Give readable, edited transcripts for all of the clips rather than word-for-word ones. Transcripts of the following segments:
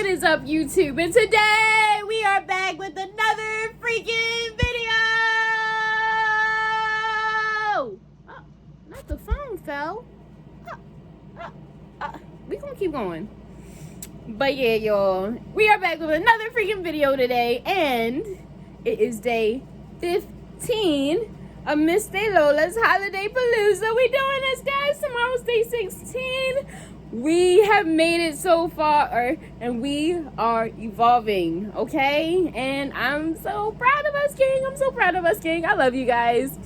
What is up, YouTube? And today we are back with another freaking video. Oh, not the phone fell. We gonna keep going. But yeah, y'all, we are back with another freaking video today, and it is day 15 of Ms.Dae Lolaa's holiday Palooza. We doing this, guys. Tomorrow's day 16. We have made it so far, and we are evolving, okay? And I'm so proud of us, gang. I'm so proud of us, gang. I love you guys.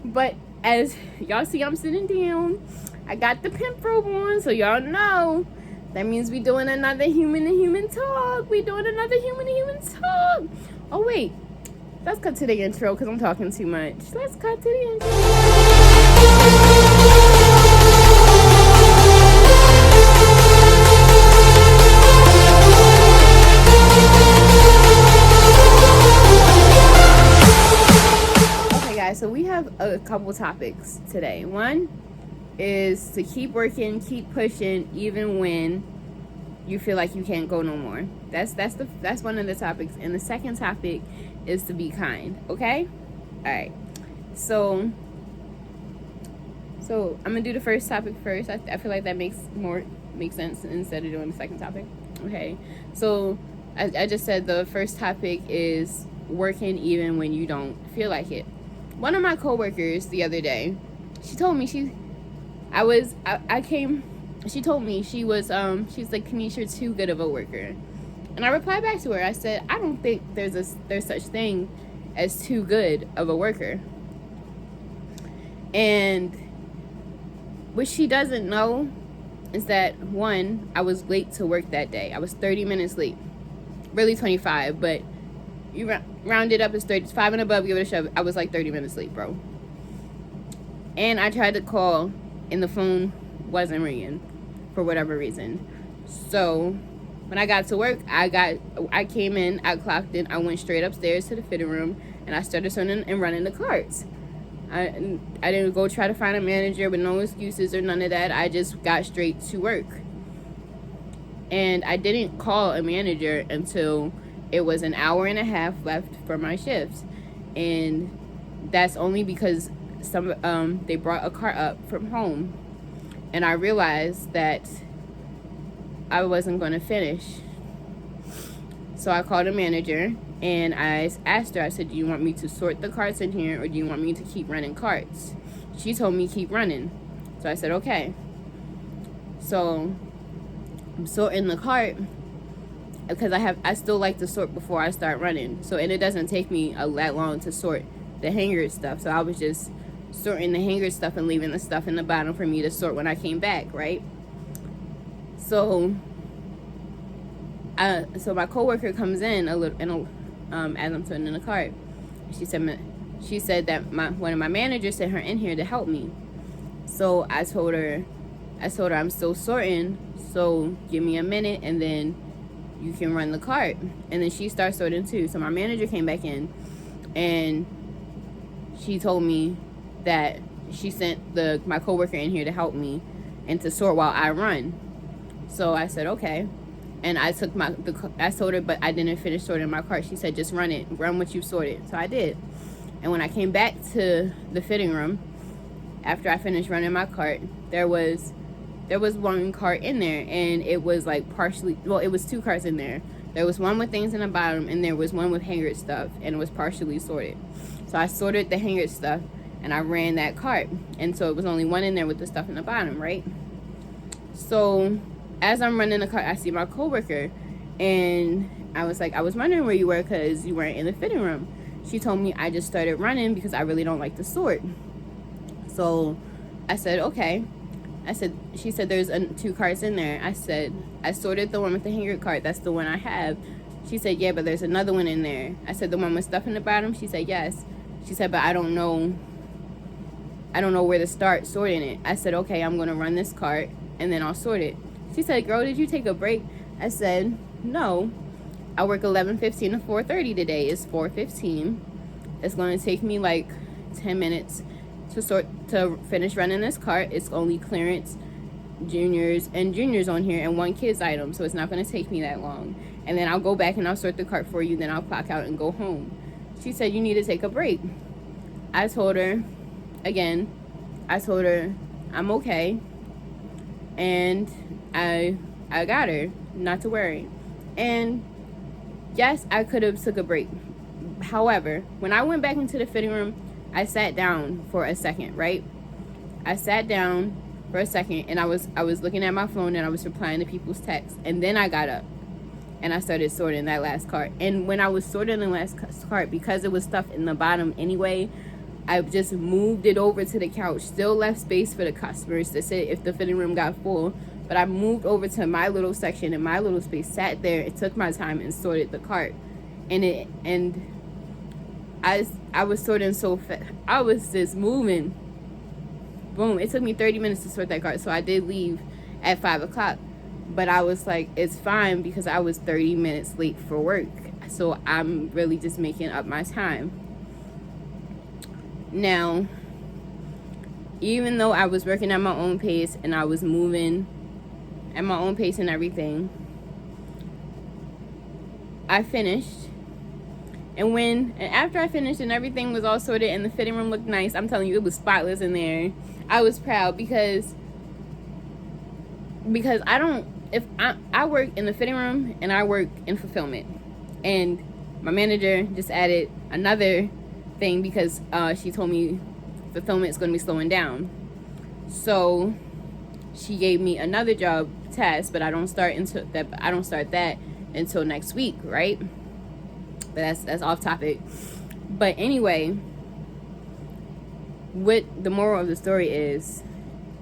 But as y'all see, I'm sitting down. I got the pimp robe on, so y'all know that means we doing another human-to-human talk. We doing another human-to-human talk. Oh, wait. Let's cut to the intro because I'm talking too much. Let's cut to the intro. So we have a couple topics today. One is to keep working, keep pushing, even when you feel like you can't go no more. That's one of the topics. And the second topic is to be kind. Okay? All right. So I'm gonna do the first topic first. I feel like that makes sense instead of doing the second topic. Okay. So I just said the first topic is working even when you don't feel like it. One of my coworkers the other day, she told me she was like, Kanisha, you're too good of a worker. And I replied back to her. I said, I don't think there's such thing as too good of a worker. And what she doesn't know is that, one, I was late to work that day. I was 30 minutes late. Really 25, but you round it up as 35 and above, give it a shove. I was like 30 minutes late, bro. And I tried to call, and the phone wasn't ringing for whatever reason. So when I got to work, I came in, I clocked in, I went straight upstairs to the fitting room, and I started turning and running the carts. I didn't go try to find a manager with no excuses or none of that. I just got straight to work. And I didn't call a manager until it was an hour and a half left for my shifts, and that's only because they brought a car up from home, and I realized that I wasn't going to finish. So I called a manager and I asked her, I said, do you want me to sort the carts in here, or do you want me to keep running carts? She told me keep running. So I said, okay. So I'm sorting the cart, because I still like to sort before I start running. So, and it doesn't take me that long to sort the hanger stuff. So I was just sorting the hanger stuff and leaving the stuff in the bottom for me to sort when I came back, right? So my coworker comes in as I'm sorting in the cart. She said that one of my managers sent her in here to help me. So I told her I'm still sorting, so give me a minute and then you can run the cart. And then she starts sorting too. So my manager came back in and she told me that she sent my coworker in here to help me and to sort while I run. So I said, okay. And I took I sorted, but I didn't finish sorting my cart. She said, just run it, run what you sorted. So I did. And when I came back to the fitting room, after I finished running my cart, there was one cart in there, and it was like it was two carts in there. There was one with things in the bottom, and there was one with hanger stuff, and it was partially sorted. So I sorted the hanger stuff, and I ran that cart. And so it was only one in there with the stuff in the bottom, right? So as I'm running the cart, I see my coworker, and I was like, I was wondering where you were because you weren't in the fitting room. She told me I just started running because I really don't like to sort. So I said, okay. She said there's two carts in there. I said, I sorted the one with the hanger cart. That's the one I have. She said, yeah, but there's another one in there. I said, the one with stuff in the bottom? She said, yes. She said, but I don't know where to start sorting it. I said, okay, I'm going to run this cart and then I'll sort it. She said, girl, did you take a break? I said, no. I work 11:15 to 4:30 today. It's 4:15. It's going to take me like 10 minutes to finish running this cart. It's only clearance juniors and juniors on here and one kids item, so it's not going to take me that long. And then I'll go back and I'll sort the cart for you, then I'll clock out and go home. She said, you need to take a break. I told her I'm okay, and I got her, not to worry. And yes, I could have took a break. However, when I went back into the fitting room, I sat down for a second, right? I sat down for a second, and I was looking at my phone, and I was replying to people's texts. And then I got up, and I started sorting that last cart. And when I was sorting the last cart, because it was stuff in the bottom anyway, I just moved it over to the couch. Still left space for the customers to sit if the fitting room got full. But I moved over to my little section in my little space, sat there, and took my time and sorted the cart. And I was sorting so fast. I was just moving. Boom. It took me 30 minutes to sort that cart. So I did leave at 5 o'clock. But I was like, it's fine because I was 30 minutes late for work. So I'm really just making up my time. Now, even though I was working at my own pace and I was moving at my own pace and everything, I finished. And after I finished and everything was all sorted and the fitting room looked nice, I'm telling you, it was spotless in there. I was proud because I work in the fitting room and I work in fulfillment. And my manager just added another thing because she told me fulfillment is going to be slowing down. So she gave me another job task, but I don't start that until next week, right? But that's off topic. But anyway, what the moral of the story is,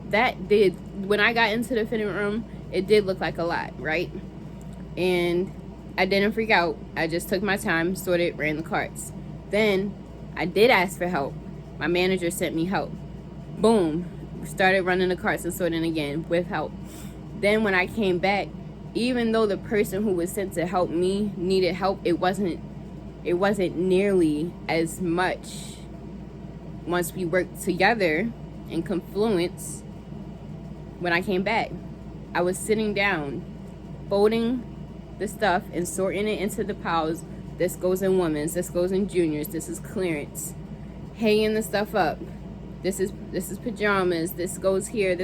when I got into the fitting room, it did look like a lot, right? And I didn't freak out. I just took my time, sorted, ran the carts. Then I did ask for help. My manager sent me help. Boom. Started running the carts and sorting again with help. Then when I came back, even though the person who was sent to help me needed help, it wasn't nearly as much once we worked together in confluence. When I came back, I was sitting down, folding the stuff and sorting it into the piles. This goes in women's, this goes in juniors, this is clearance. Hanging the stuff up. This is pajamas, this goes here,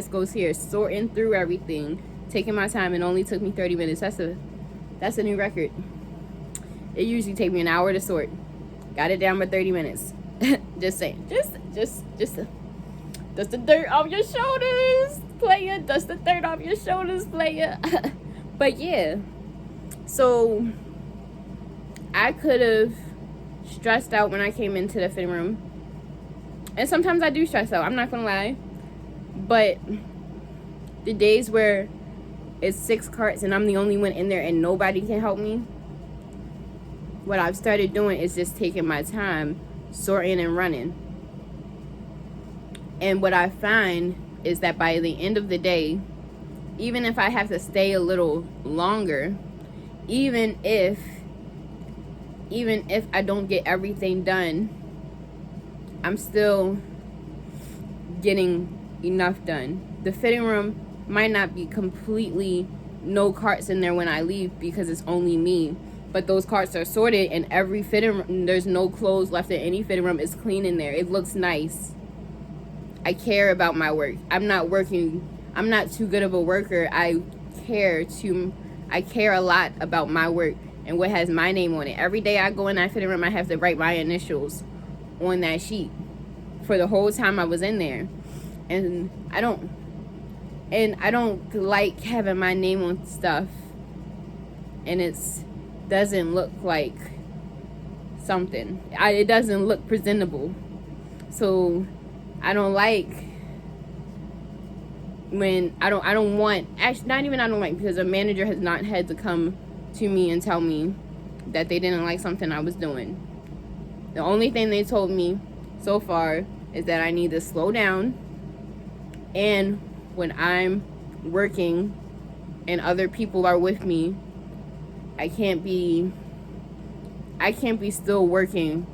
sorting through everything, taking my time. It only took me 30 minutes. That's a new record. It usually takes me an hour to sort. Got it down by 30 minutes. Just saying. Just dust the dirt off your shoulders, player. Dust the dirt off your shoulders, player. But yeah. So I could have stressed out when I came into the fitting room. And sometimes I do stress out, I'm not gonna lie. But the days where it's 6 carts and I'm the only one in there and nobody can help me, what I've started doing is just taking my time, sorting and running. And what I find is that by the end of the day, even if I have to stay a little longer, even if I don't get everything done, I'm still getting enough done. The fitting room might not be completely no carts in there when I leave because it's only me, but those carts are sorted and every fitting room, there's no clothes left in any fitting room. It's clean in there. It looks nice. I care about my work. I'm not too good of a worker. I care a lot about my work and what has my name on it. Every day I go in that fitting room, I have to write my initials on that sheet for the whole time I was in there. And I don't like having my name on stuff and it doesn't look like something. It doesn't look presentable. So I don't like when I don't want, actually not even I don't like, because a manager has not had to come to me and tell me that they didn't like something I was doing. The only thing they told me so far is that I need to slow down, and when I'm working and other people are with me, I can't be still working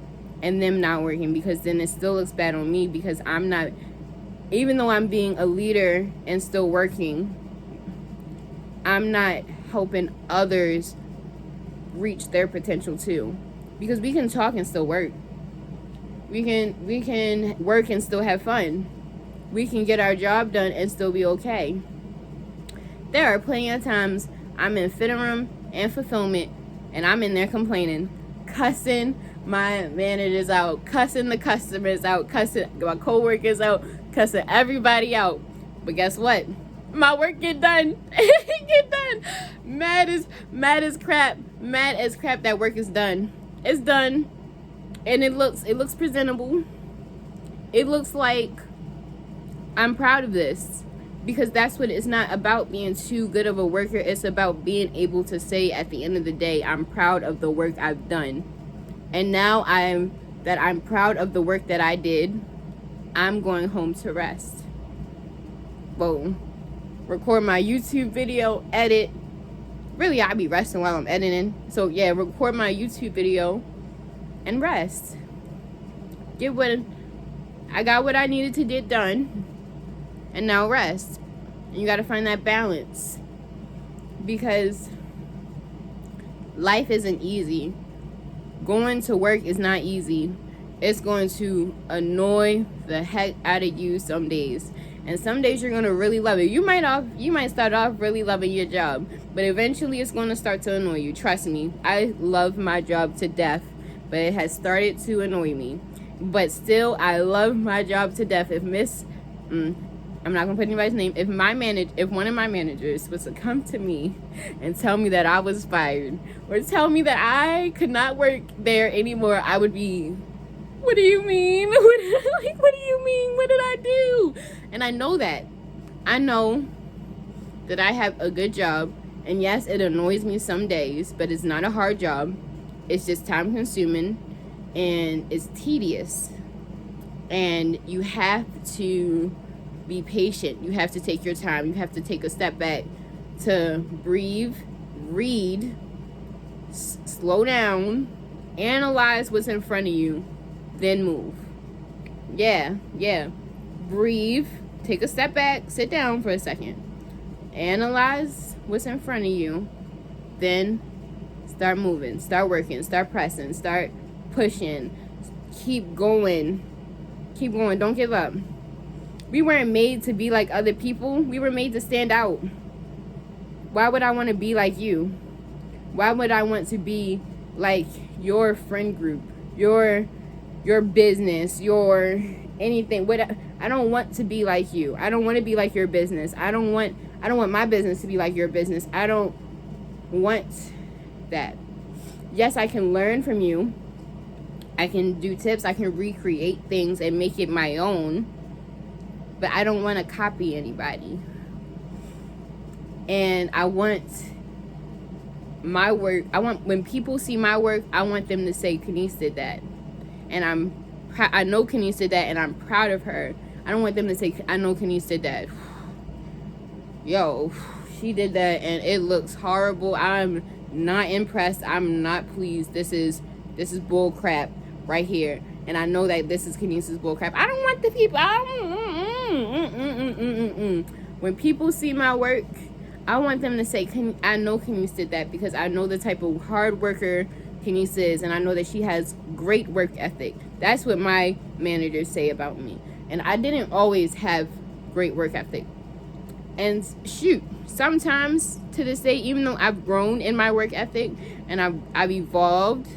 and them not working, because then it still looks bad on me because I'm not even though I'm being a leader and still working, I'm not helping others reach their potential too. Because we can talk and still work. We can work and still have fun. We can get our job done and still be okay. There are plenty of times I'm in fitting room and fulfillment and I'm in there complaining, cussing my managers out, cussing the customers out, cussing my co-workers out, cussing everybody out. But guess what? My work get done. It get done. Mad as crap. Mad as crap that work is done. It's done. And it looks presentable. It looks like I'm proud of this. Because that's what it's not about, being too good of a worker. It's about being able to say at the end of the day, I'm proud of the work I've done. And now I'm proud of the work that I did, I'm going home to rest. Well, record my YouTube video, edit. Really, I'll be resting while I'm editing. So yeah, record my YouTube video and rest. I got what I needed to get done. And now rest. And you got to find that balance. Because life isn't easy. Going to work is not easy. It's going to annoy the heck out of you some days. And some days you're going to really love it. You might start off really loving your job. But eventually it's going to start to annoy you. Trust me. I love my job to death. But it has started to annoy me. But still, I love my job to death. If I'm not gonna put anybody's name. If one of my managers was to come to me and tell me that I was fired, or tell me that I could not work there anymore, I would be, what do you mean? What do you mean? What did I do? And I know that. I know that I have a good job, and yes, it annoys me some days, but it's not a hard job. It's just time consuming, and it's tedious, and you have to be patient. You have to take your time. You have to take a step back to breathe, read, slow down, analyze what's in front of you, then move. Yeah. Breathe, take a step back, sit down for a second, analyze what's in front of you, then start moving, start working, start pressing, start pushing, keep going, don't give up. We weren't made to be like other people. We were made to stand out. Why would I want to be like you? Why would I want to be like your friend group, your business, your anything? I don't want to be like you. I don't want to be like your business. I don't want my business to be like your business. I don't want that. Yes, I can learn from you. I can do tips. I can recreate things and make it my own. But I don't want to copy anybody. And I want my work, when people see my work, I want them to say, Kenise did that. And I know Kenise did that, and I'm proud of her. I don't want them to say, I know Kenise did that. Yo, she did that, and it looks horrible. I'm not impressed. I'm not pleased. This is bull crap right here. And I know that this is Kenise's bull crap. I don't want the people. When people see my work, I want them to say, I know Kenise did that, because I know the type of hard worker Kenise is, and I know that she has great work ethic. That's what my managers say about me. And I didn't always have great work ethic. And shoot, sometimes to this day, even though I've grown in my work ethic and I've evolved,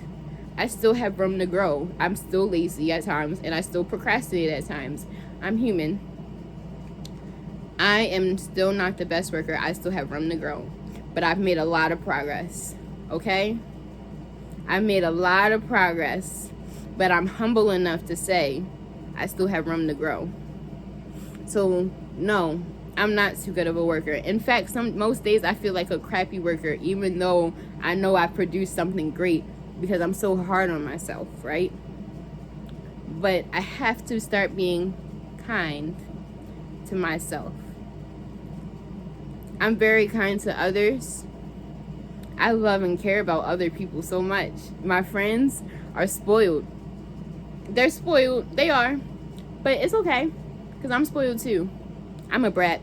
I still have room to grow. I'm still lazy at times, and I still procrastinate at times. I'm human. I am still not the best worker. I still have room to grow. But I've made a lot of progress, okay? I've made a lot of progress, but I'm humble enough to say I still have room to grow. So, no, I'm not too good of a worker. In fact, most days I feel like a crappy worker, even though I know I produced something great, because I'm so hard on myself, right? But I have to start being kind to myself. I'm very kind to others. I love and care about other people so much. My friends are spoiled. They're spoiled. They are. But it's okay. Because I'm spoiled too. I'm a brat.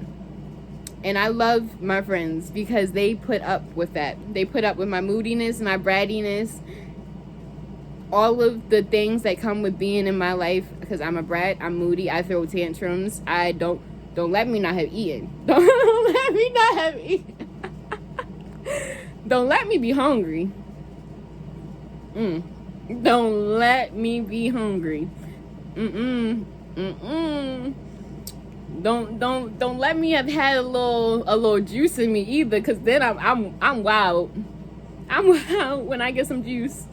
And I love my friends because they put up with that. They put up with my moodiness, my brattiness, all of the things that come with being in my life. Because I'm a brat, I'm moody, I throw tantrums. I don't let me not have eaten. Don't let me not have eaten. Don't let me be hungry. Don't let me be hungry. Don't let me have had a little juice in me either, cause then I'm wild. I'm wild when I get some juice.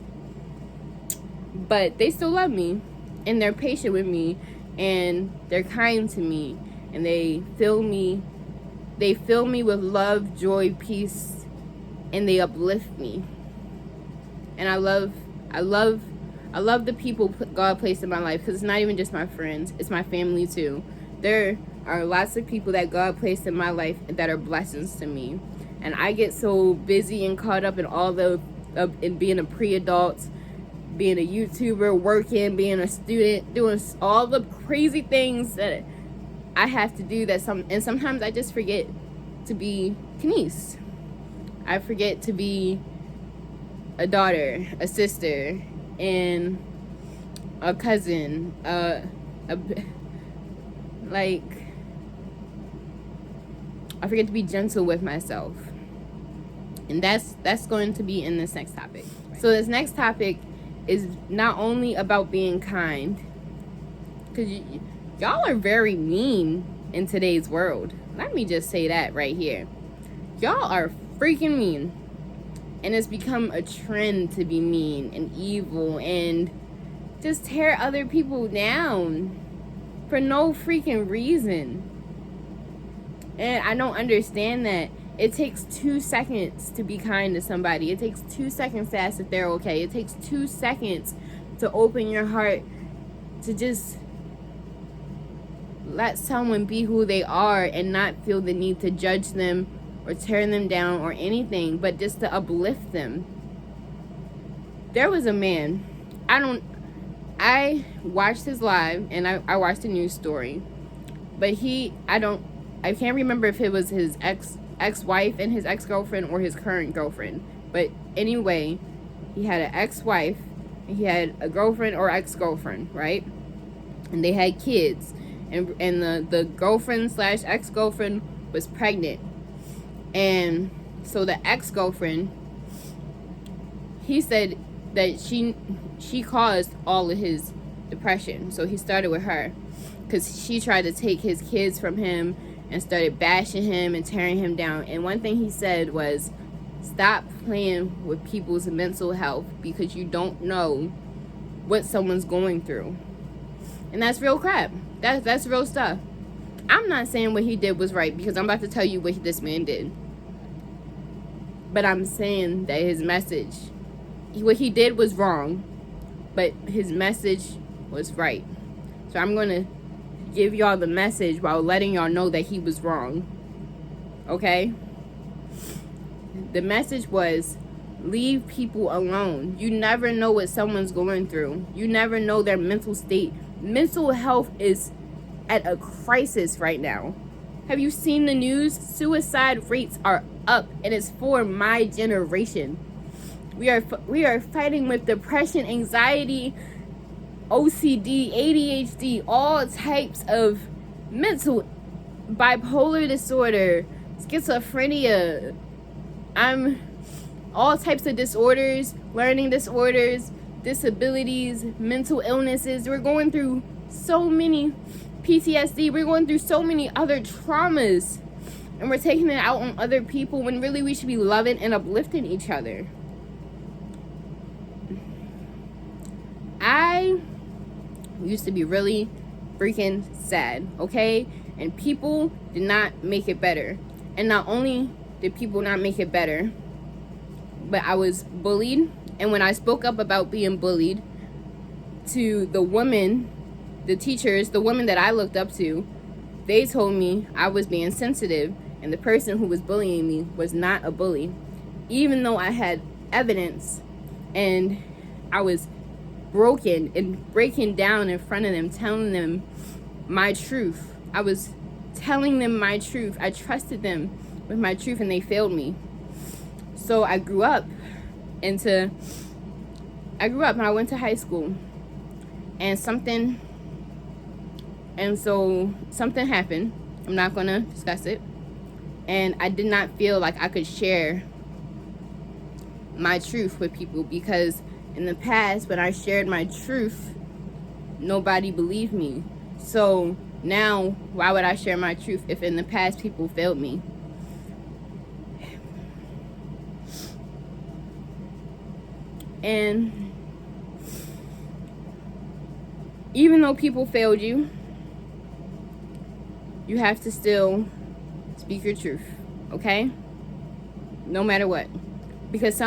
But they still love me, and they're patient with me, and they're kind to me, and they fill me with love, joy, peace, and they uplift me. And I love the people God placed in my life, because it's not even just my friends, it's my family too. There are lots of people that God placed in my life that are blessings to me. And I get so busy and caught up in all in being a pre-adult, being a YouTuber, working, being a student, doing all the crazy things that I have to do and sometimes I just forget to be Kenise. I forget to be a daughter, a sister, and a cousin, like, I forget to be gentle with myself. And that's going to be in this next topic. So this next topic is not only about being kind, because y'all are very mean in today's world. Let me just say that right here. Y'all are freaking mean. And it's become a trend to be mean and evil and just tear other people down for no freaking reason. And I don't understand that. It takes 2 seconds to be kind to somebody. It takes 2 seconds to ask if they're okay. It takes 2 seconds to open your heart, to just let someone be who they are and not feel the need to judge them or tear them down or anything, but just to uplift them. There was a man, I watched his live, and I watched the news story, but I can't remember if it was his ex-wife and his ex-girlfriend or his current girlfriend. But anyway, he had an ex-wife, and he had a girlfriend or ex-girlfriend, right? And they had kids, and the girlfriend / ex-girlfriend was pregnant. And so the ex-girlfriend, he said that she caused all of his depression. So he started with her, because she tried to take his kids from him and started bashing him and tearing him down. And one thing he said was, stop playing with people's mental health, because you don't know what someone's going through. And that's real crap. That's real stuff. I'm not saying what he did was right, because I'm about to tell you what this man did. But I'm saying that his message, what he did was wrong, but his message was right. So I'm going to give y'all the message while letting y'all know that he was wrong. Okay? The message was, leave people alone. You never know what someone's going through. You never know their mental state. Mental health is at a crisis right now. Have you seen the news? Suicide rates are up, and it's for my generation. We are fighting with depression, anxiety, OCD, ADHD, all types of mental, bipolar disorder, schizophrenia, all types of disorders, learning disorders, disabilities, mental illnesses. We're going through so many PTSD. We're going through so many other traumas, and we're taking it out on other people when really we should be loving and uplifting each other. I used to be really freaking sad, okay? And people did not make it better. And not only did people not make it better, but I was bullied. And when I spoke up about being bullied to the women, the teachers, the women that I looked up to, they told me I was being sensitive, and the person who was bullying me was not a bully. Even though I had evidence and I was broken and breaking down in front of them, telling them my truth. I was telling them my truth. I trusted them with my truth, and they failed me. So I grew up and I went to high school, and something happened. I'm not gonna discuss it. And I did not feel like I could share my truth with people, because in the past, when I shared my truth, nobody believed me. So now, why would I share my truth if in the past people failed me? And even though people failed you, you have to still speak your truth, okay? No matter what. Because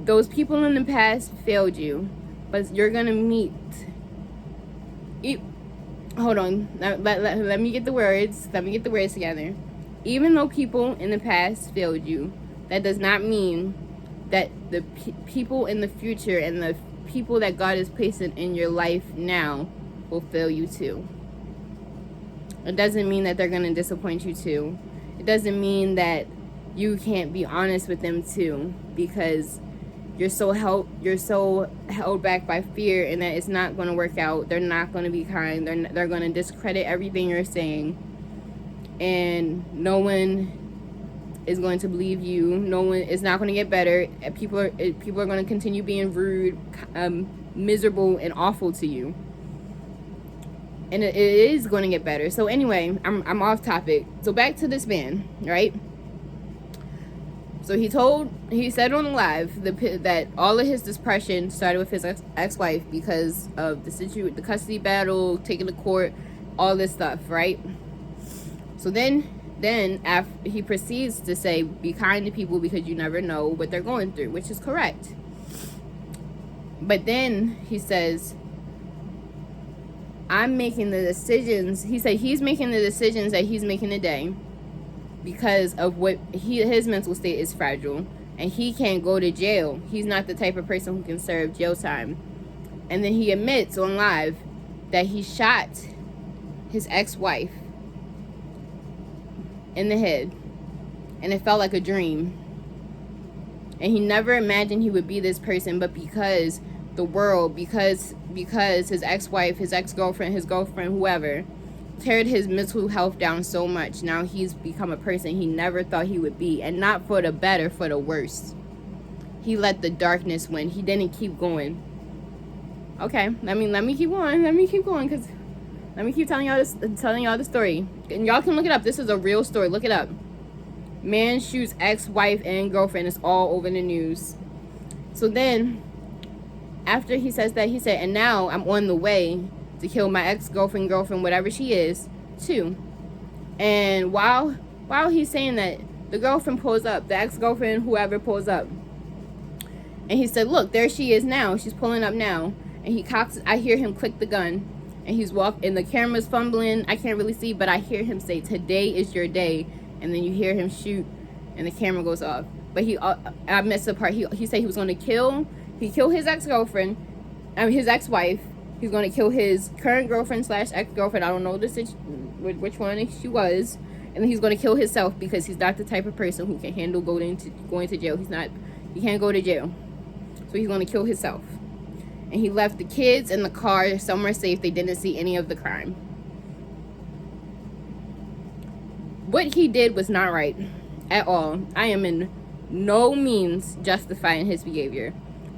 those people in the past failed you, but you're gonna meet. Hold on, let me get the words. Let me get the words together. Even though people in the past failed you, that does not mean that the people in the future and the people that God is placing in your life now will fail you too. It doesn't mean that they're gonna disappoint you too. It doesn't mean that you can't be honest with them too, because you're so held back by fear, and that it's not going to work out. They're not going to be kind. They're going to discredit everything you're saying, and no one is going to believe you. No one is not going to get better. People are going to continue being rude, miserable, and awful to you. And it is going to get better. So anyway, I'm off topic. So back to this man, right? So he said on the live that all of his depression started with his ex-wife because of the custody battle, taking to court, all this stuff, right? So then after he proceeds to say, be kind to people because you never know what they're going through, which is correct. But then he says, I'm making the decisions. He said he's making the decisions that he's making today because of what his mental state is fragile, and he can't go to jail. He's not the type of person who can serve jail time. And then he admits on live that he shot his ex-wife in the head, and it felt like a dream. And he never imagined he would be this person, but because the world, because his ex-wife, his ex-girlfriend, his girlfriend, whoever, teared his mental health down so much, now he's become a person he never thought he would be, and not for the better, for the worse. He let the darkness win. He didn't keep going. Okay, let me keep going. Because let me keep telling y'all the story, and y'all can look it up. This is a real story. Look it up. Man shoots ex-wife and girlfriend. It's all over the news. So then, after he says that, he said, and now I'm on the way to kill my ex-girlfriend, whatever she is, too. And while he's saying that, the girlfriend pulls up, the ex-girlfriend, whoever pulls up. And he said, look, there she is now. She's pulling up now. And I hear him click the gun. And he's and the camera's fumbling. I can't really see, but I hear him say, today is your day. And then you hear him shoot, and the camera goes off. But I missed the part. He said he was going to kill his ex-girlfriend, his ex-wife. He's going to kill his current girlfriend / ex-girlfriend. I don't know which one she was. And then he's going to kill himself because he's not the type of person who can handle going to jail. He can't go to jail. So he's going to kill himself. And he left the kids in the car somewhere safe. They didn't see any of the crime. What he did was not right at all. I am in no means justifying his behavior,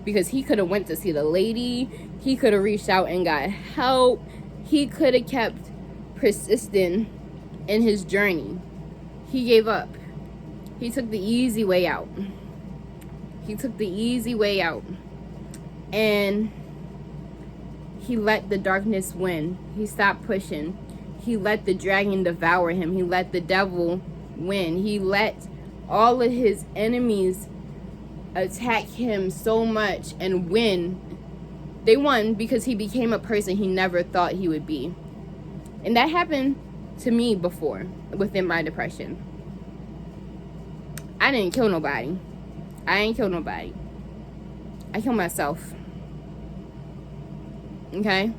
because he could have went to see the lady. He could have reached out and got help. He could have kept persisting in his journey. He gave up. He took the easy way out. And he let the darkness win. He stopped pushing. He let the dragon devour him. He let the devil win. He let all of his enemies attack him so much and win. They won because he became a person he never thought he would be. And that happened to me before within my depression. I didn't kill nobody. I killed myself. Okay?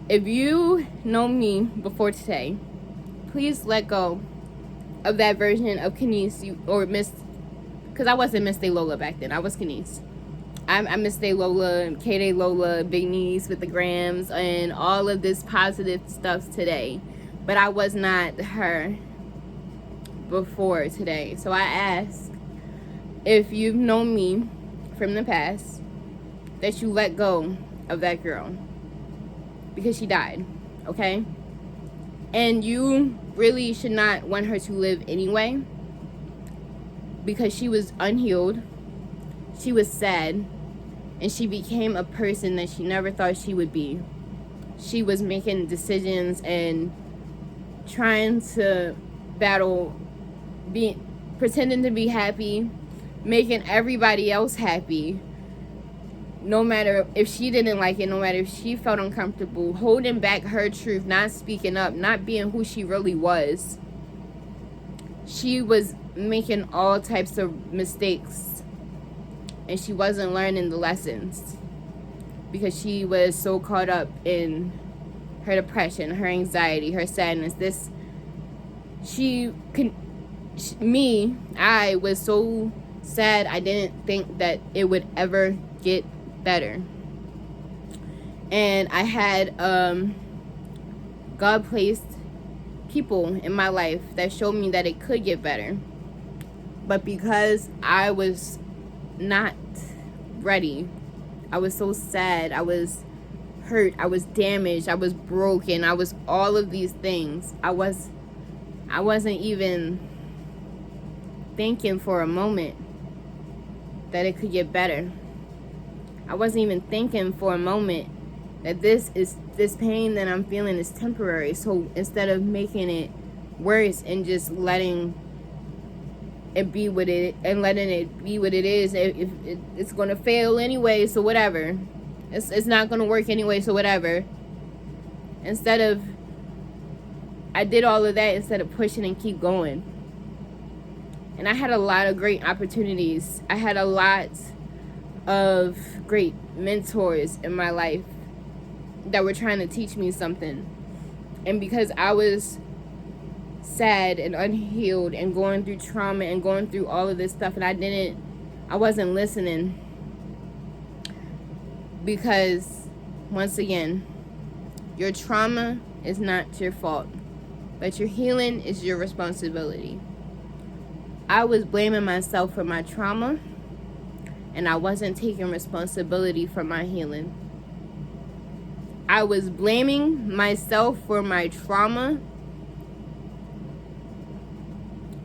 if you know me before today, please let go of that version of Kenise or Miss, because I wasn't Ms.Dae Lolaaa back then. I was Kenise. I'm Ms.Dae Lolaaa, K-Day Lolaaa, Big Knees with the grams, and all of this positive stuff today. But I was not her before today. So I ask, if you've known me from the past, that you let go of that girl, because she died, okay? And you really should not want her to live anyway, because she was unhealed, she was sad, and she became a person that she never thought she would be. She was making decisions and trying to battle, pretending to be happy, making everybody else happy, no matter if she didn't like it, no matter if she felt uncomfortable, holding back her truth, not speaking up, not being who she really was. She was making all types of mistakes, and she wasn't learning the lessons because she was so caught up in her depression, her anxiety, her sadness. I was so sad. I didn't think that it would ever get better. And I had God placed people in my life that showed me that it could get better. But because I was not ready, I was so sad, I was hurt, I was damaged, I was broken, I was all of these things. I wasn't even thinking for a moment that it could get better. I wasn't even thinking for a moment that this pain that I'm feeling is temporary. So instead of making it worse and just letting it be what it is, if it's gonna fail anyway, so whatever. It's not gonna work anyway, so whatever. I did all of that instead of pushing and keep going. And I had a lot of great opportunities. I had a lot of great mentors in my life that were trying to teach me something. And because I was sad and unhealed and going through trauma and going through all of this stuff, and I wasn't listening, because once again, your trauma is not your fault, but your healing is your responsibility. I was blaming myself for my trauma, and I wasn't taking responsibility for my healing. I was blaming myself for my trauma.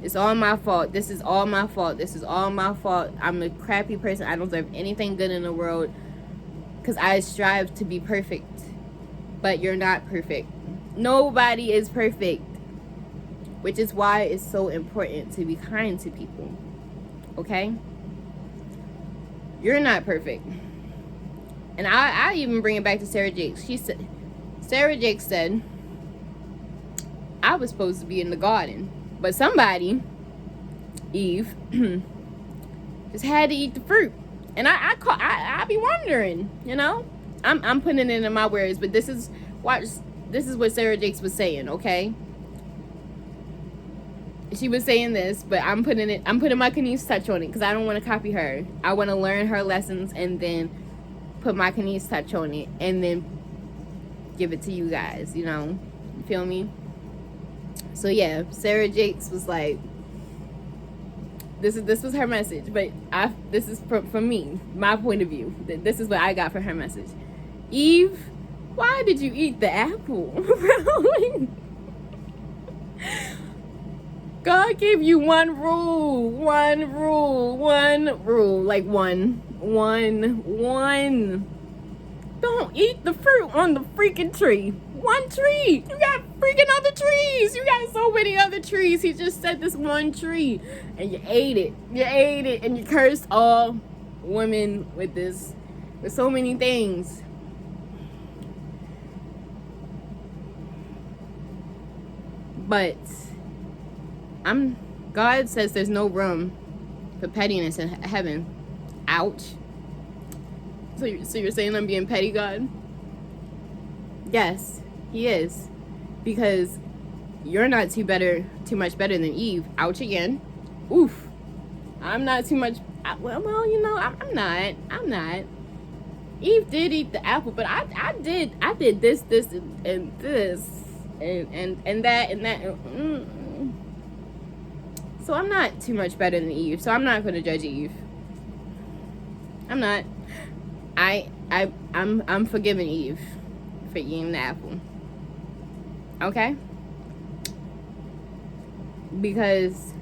It's all my fault. This is all my fault. This is all my fault. I'm a crappy person. I don't deserve anything good in the world because I strive to be perfect. But you're not perfect. Nobody is perfect. Which is why it's so important to be kind to people. Okay? You're not perfect. And I even bring it back to Sarah Jakes. Sarah Jakes said, I was supposed to be in the garden, but somebody, Eve, just had to eat the fruit. And I be wondering, you know? I'm putting it in my words, but this is what Sarah Jakes was saying, okay? She was saying this, but I'm putting my Kenise touch on it because I don't want to copy her. I want to learn her lessons and then put my Kenise touch on it and then give it to you guys, you know? You feel me? So yeah, Sarah Jakes was like, this was her message, but this is from me, my point of view. This is what I got for her message. Eve, why did you eat the apple? God gave you one rule, like one. Don't eat the fruit on the freaking tree. One tree. You got freaking other trees. You got so many other trees. He just said this one tree, and you ate it. You ate it, and you cursed all women with so many things. But God says there's no room for pettiness in heaven. Ouch. So you're saying I'm being petty, God? Yes, he is. Because you're not too much better than Eve. Ouch again. Oof. I'm not too much. Well, you know, I'm not. I'm not. Eve did eat the apple, but I did this, and this, and that, and that. So I'm not too much better than Eve. So I'm not going to judge Eve. I'm not. I'm forgiving Eve for eating the apple. Okay? Because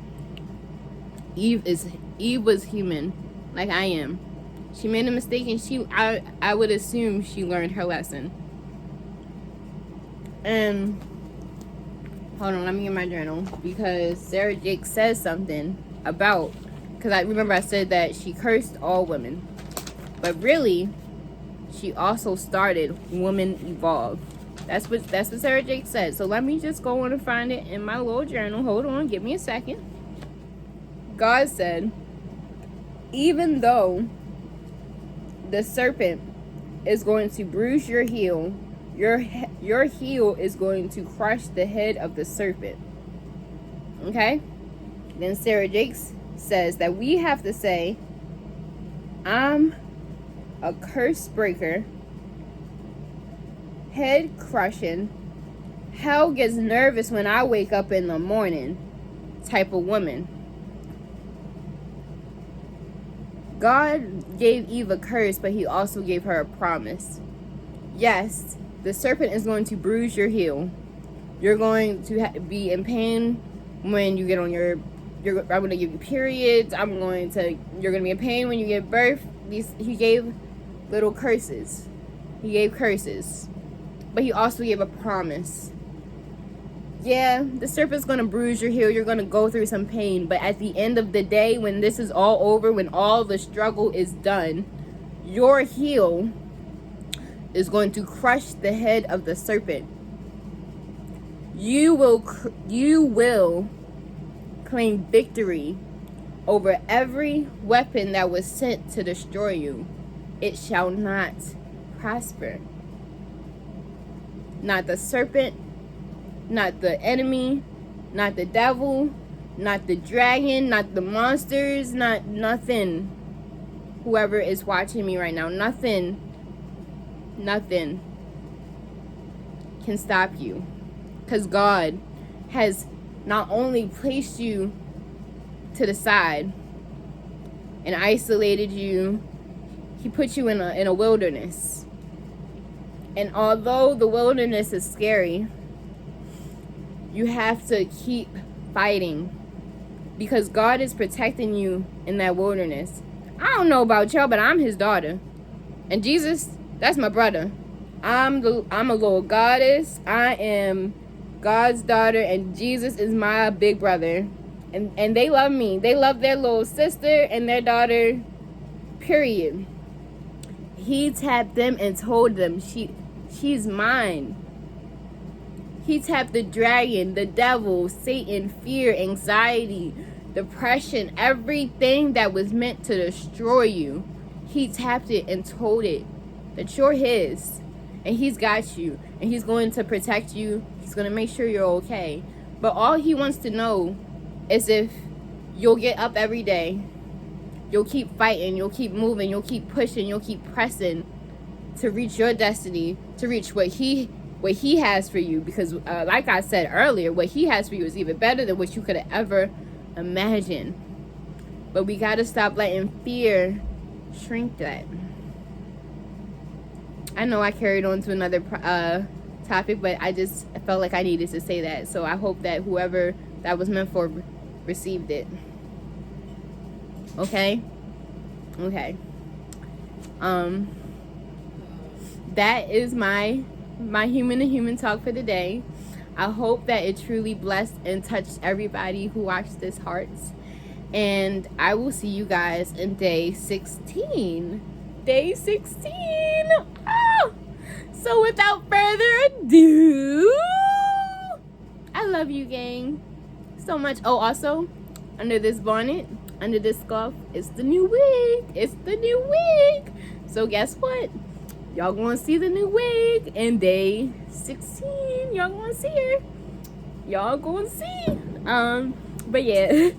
Eve was human, like I am. She made a mistake, and I would assume she learned her lesson. And hold on, let me get my journal, because Sarah Jake says something about, because I remember I said that she cursed all women, but really she also started Woman Evolve. That's what Sarah Jake said. So let me just go on and find it in my little journal. Hold on, give me a second. God said, even though the serpent is going to bruise your heel, your heel is going to crush the head of the serpent. Okay? Then Sarah Jakes says that we have to say, I'm a curse breaker, head crushing, hell gets nervous when I wake up in the morning type of woman. God gave Eve a curse, but he also gave her a promise. Yes, the serpent is going to bruise your heel. You're going to be in pain when you get on I'm going to give you periods. You're going to be in pain when you give birth. He gave little curses. He gave curses. But he also gave a promise. Yeah, the serpent's going to bruise your heel. You're going to go through some pain. But at the end of the day, when this is all over, when all the struggle is done, your heel is going to crush the head of the serpent. You will claim victory over every weapon that was sent to destroy you. It shall not prosper. Not the serpent, not the enemy, not the devil, not the dragon, not the monsters, not nothing. Whoever is watching me right now, nothing can stop you. Because God has not only placed you to the side and isolated you, he put you in a wilderness. And although the wilderness is scary, you have to keep fighting, because God is protecting you in that wilderness. I don't know about y'all, but I'm his daughter. And Jesus, that's my brother. I'm a little goddess. I am God's daughter, and Jesus is my big brother. And they love me. They love their little sister and their daughter, period. He tapped them and told them, she's mine. He tapped the dragon, the devil, Satan, fear, anxiety, depression, everything that was meant to destroy you. He tapped it and told it that you're his, and he's got you, and he's going to protect you. He's going to make sure you're okay. But all he wants to know is if you'll get up every day, you'll keep fighting, you'll keep moving, you'll keep pushing, you'll keep pressing to reach your destiny, to reach what he has for you. Because like I said earlier, what he has for you is even better than what you could have ever imagined. But we got to stop letting fear shrink that. I know I carried on to another topic, but I just felt like I needed to say that. So I hope that whoever that was meant for received it. Okay? That is my human to human talk for today. I hope that it truly blessed and touched everybody who watched this hearts. And I will see you guys in day 16. Day 16! Oh! So without further ado, I love you, gang, so much. Oh, also, under this bonnet, under this scarf, it's the new wig. So guess what? y'all gonna see the new wig in day 16. Y'all gonna see her. Y'all gonna see. But yeah.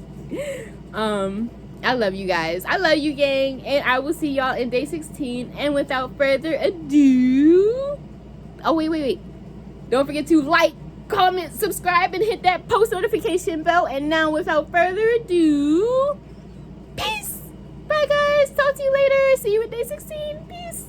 I love you guys. I love you, gang. And I will see y'all in day 16. And without further ado... Oh, wait. Don't forget to like, comment, subscribe, and hit that post notification bell. And now, without further ado... Peace! Bye, guys. Talk to you later. See you at day 16. Peace.